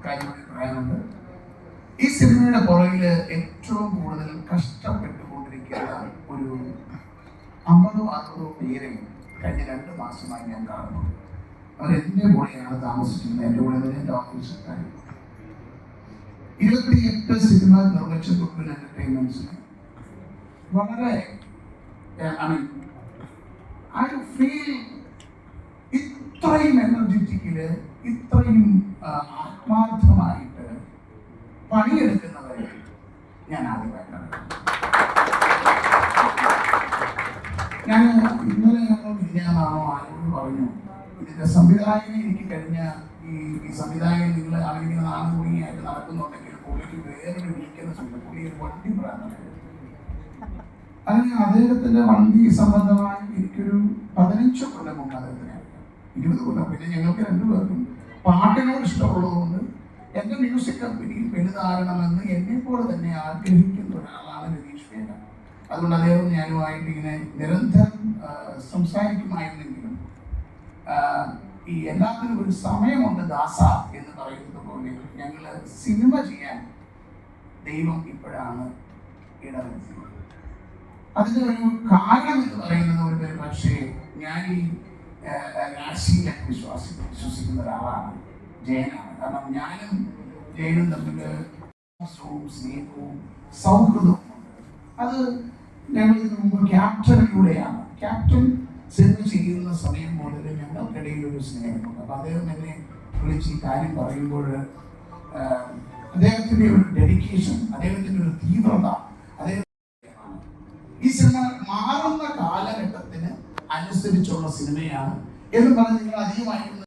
കാര്യങ്ങൾ പറയാനുണ്ട്. ഈ സിനിമയുടെ പുറകിൽ ഏറ്റവും കൂടുതൽ കഷ്ടപ്പെട്ടുകൊണ്ടിരിക്കുന്ന ഒരു 50-60 പേരെ കഴിഞ്ഞ 2 മാസമായി ഞാൻ കാണുന്നു. അവരെന്റെ കൂടെയാണ് താമസിക്കുന്നത്. എൻ്റെ കൂടെ തന്നെ എൻ്റെ ഓഫീസിൽ 28 സിനിമ നിർമ്മിച്ച തുപ്പിൽ എന്റർടൈൻമെന്റ്സിന് വളരെ ഐ ഫീൽ ഇത്രയും എനർജറ്റിക്കില് ഇത്രയും ആത്മാർത്ഥമായിട്ട് പണിയെടുക്കുന്നവരെ ഞാൻ ആദ്യമായിട്ടാണ്. ഞാൻ ഇന്നലെ വിജ്ഞാനാണോ ആരോട് പറഞ്ഞു, ഇതിന്റെ സംവിധായകനെ എനിക്ക് കഴിഞ്ഞ ഈ സംവിധായകൻ നിങ്ങൾ അവരിങ്ങനെ 4 മണിയായിട്ട് നടക്കുന്നുണ്ടെങ്കിൽ പുള്ളിക്ക് വേറൊരു വീക്കെന്ന് ഉണ്ട്. പുള്ളി ഒരു വണ്ടി പ്രാന്തനായിരുന്നു. അങ്ങനെ അദ്ദേഹത്തിന്റെ വണ്ടി സംബന്ധമായി എനിക്കൊരു 15 കൊല്ലം മുമ്പ് അദ്ദേഹത്തിന് 20 കൊല്ലം. പിന്നെ ഞങ്ങൾക്ക് 2 പേർക്കും പാട്ടിനോട് ഇഷ്ടമുള്ളതുകൊണ്ട് എൻ്റെ മ്യൂസിക് കമ്പനിയിൽ വലുതാകണമെന്ന് എന്നെ പോലെ തന്നെ ആഗ്രഹിക്കുന്ന ഒരാളാണ് രതീഷ് വേല. അതുകൊണ്ട് അദ്ദേഹം ഞാനുമായിട്ട് ഇങ്ങനെ നിരന്തരം സംസാരിക്കുമായിരുന്നെങ്കിലും ഈ എല്ലാത്തിനും ഒരു സമയമുണ്ട് ദാസ എന്ന് പറയുന്നത് പോലെ ഞങ്ങൾ സിനിമ ചെയ്യാൻ ദൈവം ഇപ്പോഴാണ് ഇടവരുന്നത്. അതിന് ഒരു കാരണം എന്ന് പറയുന്നത് ഒരു പക്ഷേ ഞാൻ ഈ രാശിയിലൊക്കെ വിശ്വസിക്കുന്ന ഒരാളാണ്, ജയനാണ്. കാരണം ഞാനും ജയനും തമ്മിൽ സ്നേഹവും സൗഹൃദവും ഉണ്ട്. അത് ഞങ്ങൾ ഇതിനു മുമ്പ് ക്യാപ്റ്റനിലൂടെയാണ്. ക്യാപ്റ്റൻ സിനിമ ചെയ്യുന്ന സമയം മുതൽ ഞങ്ങൾക്കിടയിൽ ഒരു സ്നേഹമുണ്ട്. അപ്പം അദ്ദേഹം എന്നെ വിളിച്ച് ഈ കാര്യം പറയുമ്പോൾ അദ്ദേഹത്തിൻ്റെ ഒരു ഡെഡിക്കേഷൻ, അദ്ദേഹത്തിൻ്റെ ഒരു തീവ്രത, അദ്ദേഹം ഈ സിനിമ മാറുന്ന കാലഘട്ടത്തിന് അനുസരിച്ചുള്ള സിനിമയാണ് എന്ന് പറഞ്ഞ് നിങ്ങൾ അധികമായിട്ട്